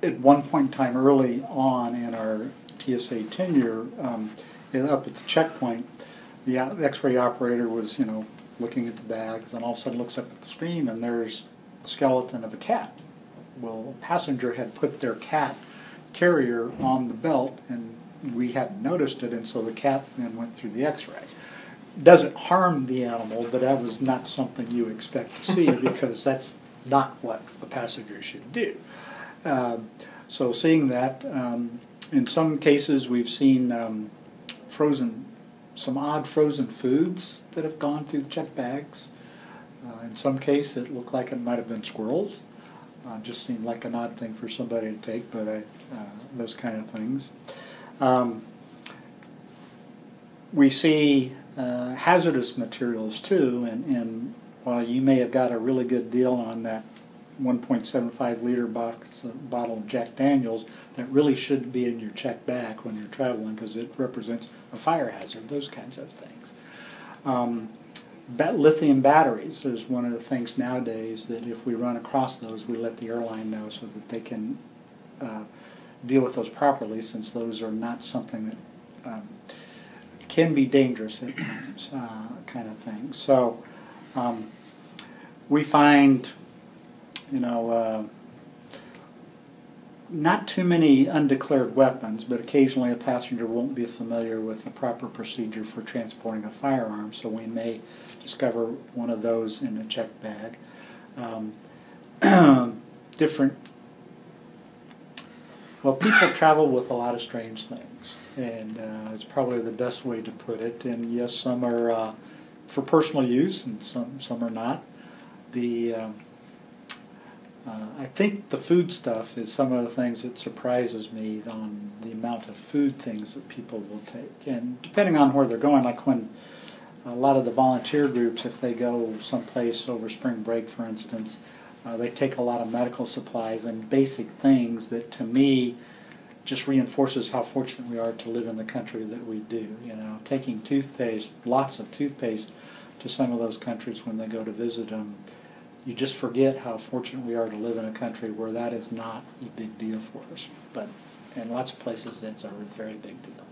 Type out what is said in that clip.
at one point in time early on in our TSA tenure, up at the checkpoint, the X-ray operator was, looking at the bags, and all of a sudden looks up at the screen, and there's the skeleton of a cat. Well, a passenger had put their cat carrier on the belt, and we hadn't noticed it, and so the cat then went through the X-ray. Doesn't harm the animal, but that was not something you expect to see because that's not what a passenger should do. So seeing that, in some cases we've seen some odd frozen foods that have gone through the check bags. In some cases it looked like it might have been squirrels. Just seemed like an odd thing for somebody to take, but those kind of things. We see hazardous materials too, and while you may have got a really good deal on that 1.75 liter bottle of Jack Daniels, that really shouldn't be in your check bag when you're traveling because it represents a fire hazard, those kinds of things. Lithium batteries is one of the things nowadays that if we run across those, we let the airline know so that they can deal with those properly, since those are not something that can be dangerous at times, kind of thing. So we find, not too many undeclared weapons, but occasionally a passenger won't be familiar with the proper procedure for transporting a firearm, so we may discover one of those in a check bag. People travel with a lot of strange things, and it's probably the best way to put it. And yes, some are for personal use, and some are not. I think the food stuff is some of the things that surprises me on the amount of food things that people will take. And depending on where they're going, like when a lot of the volunteer groups, if they go someplace over spring break, for instance, they take a lot of medical supplies and basic things that, to me, just reinforces how fortunate we are to live in the country that we do. Taking toothpaste, lots of toothpaste, to some of those countries when they go to visit them, you just forget how fortunate we are to live in a country where that is not a big deal for us. But in lots of places, it's a very big deal.